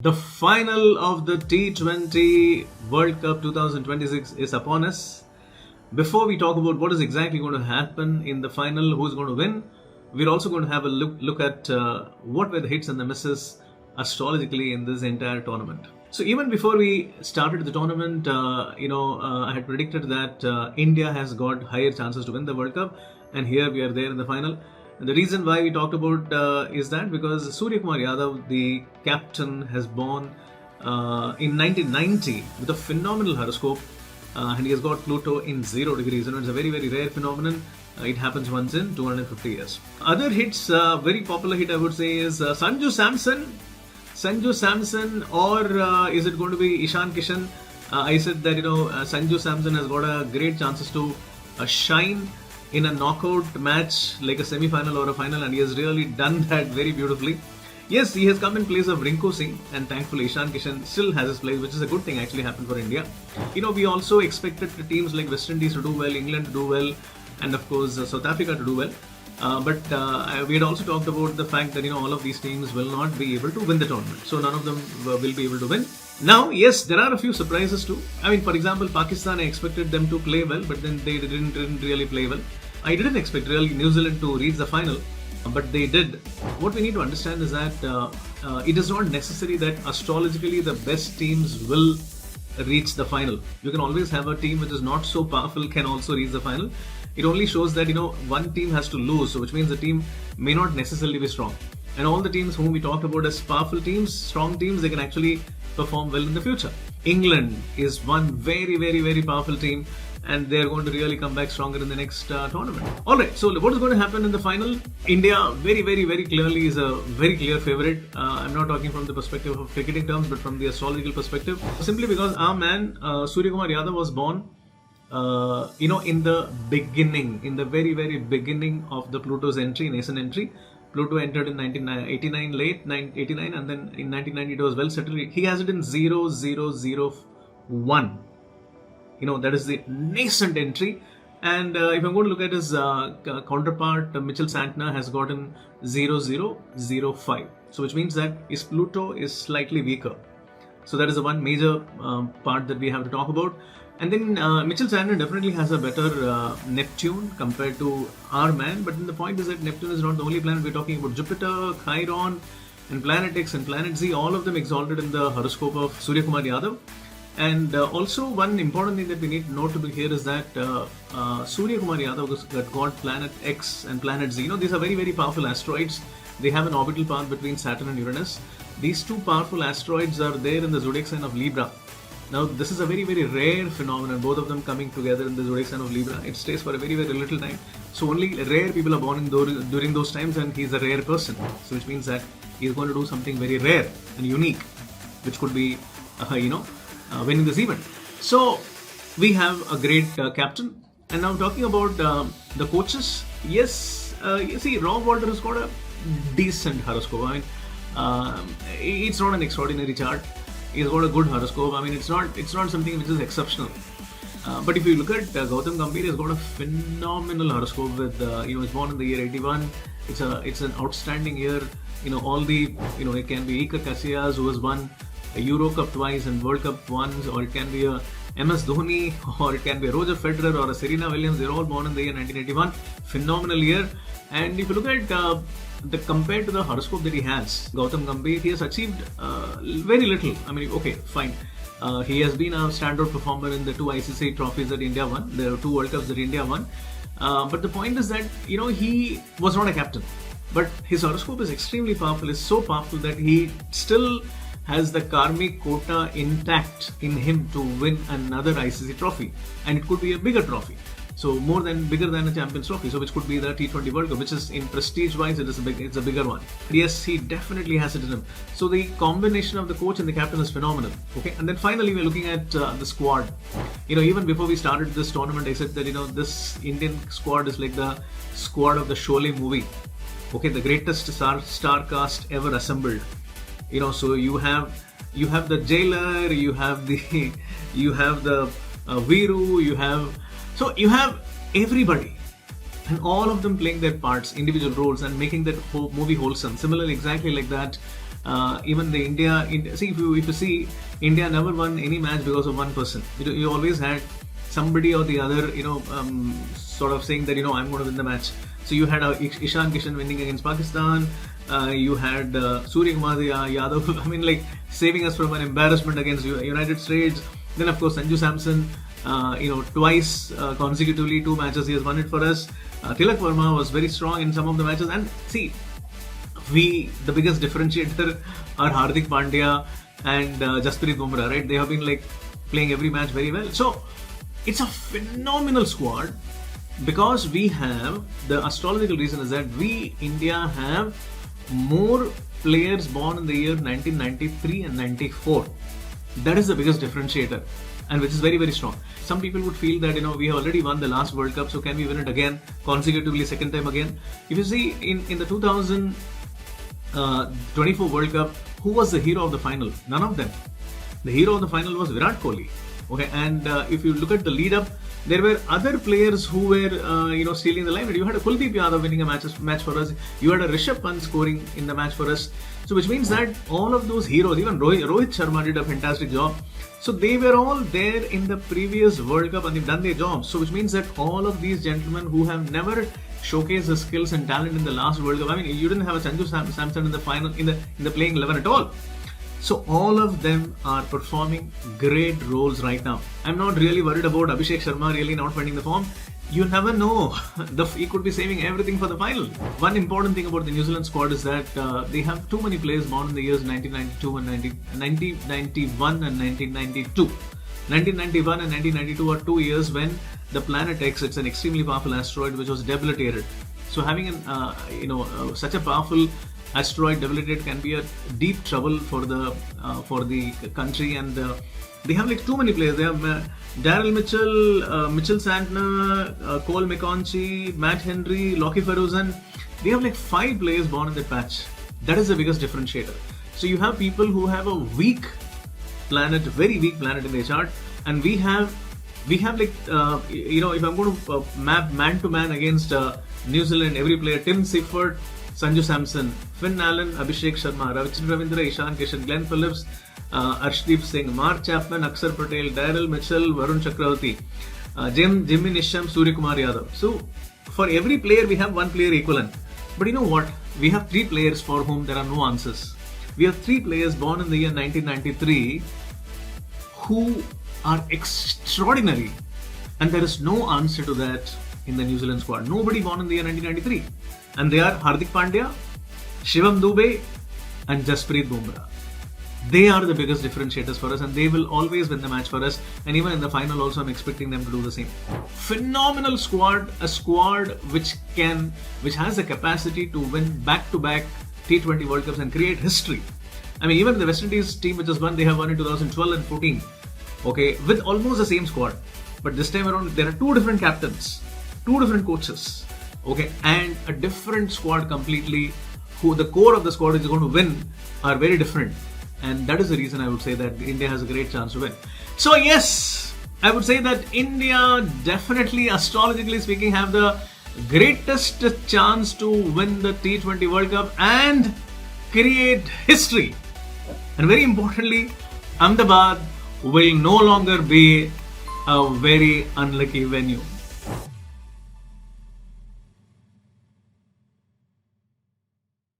The final of the T20 World Cup 2026 is upon us. Before we talk about what is exactly going to happen in the final, who's going to win, we're also going to have a look at what were the hits and the misses astrologically in this entire tournament. So even before we started the tournament, I had predicted that India has got higher chances to win the World Cup, and here we are there in the final. And the reason why we talked about is that because Surya Kumar Yadav, the captain, has born in 1990 with a phenomenal horoscope, and he has got Pluto in 0 degrees. And it's a very, very rare phenomenon. It happens once in 250 years. Other hits, very popular hit I would say is Sanju Samson, or is it going to be Ishan Kishan? I said that Sanju Samson has got a great chances to shine in a knockout match like a semi-final or a final, and he has really done that very beautifully. Yes, he has come in place of Rinku Singh, and thankfully Ishan Kishan still has his place, which is a good thing actually happened for India. We also expected the teams like West Indies to do well, England to do well, and of course South Africa to do well. But we had also talked about the fact that all of these teams will not be able to win the tournament. So none of them will be able to win. Now, yes, there are a few surprises too. For example, Pakistan, I expected them to play well, but then they didn't really play well. I didn't expect really New Zealand to reach the final, but they did. What we need to understand is that it is not necessary that astrologically the best teams will reach the final. You can always have a team which is not so powerful can also reach the final. It only shows that one team has to lose, so which means the team may not necessarily be strong. And all the teams whom we talked about as powerful teams, strong teams, they can actually perform well in the future. England is one very, very, very powerful team, and they're going to really come back stronger in the next tournament. Alright, so what is going to happen in the final? India very, very, very clearly is a very clear favourite. I'm not talking from the perspective of cricketing terms, but from the astrological perspective. Simply because our man Surya Kumar Yadav was born in the beginning, in the very, very beginning of the Pluto's entry, nascent entry. Pluto entered in 1989, late 1989, and then in 1990 it was well settled. He has it in 0001. That is the nascent entry. And if I'm going to look at his counterpart, Mitchell Santner has gotten 0005. So which means that his Pluto is slightly weaker. So that is the one major part that we have to talk about. And then Mitchell Santner definitely has a better Neptune compared to our man. But then the point is that Neptune is not the only planet. We're talking about Jupiter, Chiron, and Planet X and Planet Z, all of them exalted in the horoscope of Surya Kumar Yadav. And also one important thing that we need to note here is that Surya Kumar Yadav got Planet X and Planet Z. These are very, very powerful asteroids. They have an orbital path between Saturn and Uranus. These two powerful asteroids are there in the zodiac sign of Libra. Now, this is a very, very rare phenomenon, both of them coming together in the zodiac sign of Libra. It stays for a very, very little time. So only rare people are born during those times, and he's a rare person. So which means that he's going to do something very rare and unique, which could be, winning this event. So we have a great captain. And now talking about the coaches, yes, you see, Rob Walter has got a decent horoscope. It's not an extraordinary chart. He's got a good horoscope. It's not something which is exceptional. But if you look at Gautam Gambhir, he's got a phenomenal horoscope. With he was born in the year 81. It's an outstanding year. All the it can be Iker Casillas, who has won a Euro Cup twice and World Cup once, or it can be a MS Dhoni, or it can be a Roger Federer or a Serena Williams. They're all born in the year 1981. Phenomenal year. And if you look at compared to the horoscope that he has, Gautam Gambhir, he has achieved very little. Okay, fine. He has been a standout performer in the 2 ICC trophies that India won, the 2 World Cups that India won. But the point is that, he was not a captain. But his horoscope is extremely powerful. It's so powerful that he still has the karmic quota intact in him to win another ICC trophy. And it could be a bigger trophy. So bigger than a Champions Trophy, so which could be the T20 World Cup, which is in prestige-wise, it's a bigger one. Yes, he definitely has it in him. So the combination of the coach and the captain is phenomenal. Okay, and then finally we're looking at the squad. Even before we started this tournament, I said that this Indian squad is like the squad of the Sholay movie. Okay, the greatest star cast ever assembled. So you have the jailer, you have the Viru, you have everybody, and all of them playing their parts, individual roles, and making that movie wholesome. Similarly, exactly like that, Even the India, see, if you see, India never won any match because of one person. You always had somebody or the other, sort of saying that, I'm going to win the match. So you had Ishan Kishan winning against Pakistan. You had Surya Kumar Yadav, I mean, like, saving us from an embarrassment against United States. Then, of course, Sanju Samson, twice consecutively, 2 matches he has won it for us. Tilak Verma was very strong in some of the matches. And see, the biggest differentiator are Hardik Pandya and Jasprit Bumrah, right? They have been like playing every match very well. So it's a phenomenal squad, because we have, the astrological reason is that we, India, have more players born in the year 1993 and 94. That is the biggest differentiator, and which is very, very strong. Some people would feel that, we have already won the last World Cup, so can we win it again, consecutively, second time again? If you see, in the 2024 World Cup, who was the hero of the final? None of them. The hero of the final was Virat Kohli. Okay, and if you look at the lead up, there were other players who were, stealing the limelight. You had a Kuldeep Yadav winning a match for us. You had a Rishabh Pant scoring in the match for us. So which means that all of those heroes, even Rohit Sharma did a fantastic job. So they were all there in the previous World Cup and they've done their job. So which means that all of these gentlemen who have never showcased their skills and talent in the last World Cup, I mean, you didn't have a Sanju Samson in the final, in the playing 11 at all. So all of them are performing great roles right now. I'm not really worried about Abhishek Sharma really not finding the form. You never know. He could be saving everything for the final. One important thing about the New Zealand squad is that they have too many players born in the years 1992 and 1991 and 1992. 1991 and 1992 are 2 years when the planet X, it's an extremely powerful asteroid which was debilitated. So having such a powerful asteroid debilitated can be a deep trouble for the country, and they have like too many players. They have Daryl Mitchell, Mitchell Santner, Cole McConchie, Matt Henry, Lockie Ferguson. They have like 5 players born in that patch. That is the biggest differentiator. So you have people who have a weak planet, very weak planet in their chart, and we have like if I'm going to map man to man against New Zealand, every player: Tim Seifert, Sanju Samson, Finn Allen, Abhishek Sharma, Ravichandra Ravindra, Ishan Kishan, Glenn Phillips, Arshdeep Singh, Mark Chapman, Akshar Patel, Daryl Mitchell, Varun Chakravarti, Jimmy Nisham, Surya Kumar Yadav. So for every player we have one player equivalent. But you know what? We have 3 players for whom there are no answers. We have 3 players born in the year 1993 who are extraordinary, and there is no answer to that in the New Zealand squad. Nobody born in the year 1993. And they are Hardik Pandya, Shivam Dube and Jasprit Bumrah. They are the biggest differentiators for us, and they will always win the match for us. And even in the final also, I'm expecting them to do the same. Phenomenal squad, a squad which has the capacity to win back-to-back T20 World Cups and create history. I mean, even the West Indies team which has won, they have won in 2012 and 14. Okay, with almost the same squad. But this time around, there are 2 different captains, 2 different coaches. Okay, and a different squad completely, who the core of the squad is going to win are very different, and that is the reason I would say that India has a great chance to win. So yes, I would say that India definitely, astrologically speaking, have the greatest chance to win the T20 World Cup and create history. And very importantly, Ahmedabad will no longer be a very unlucky venue.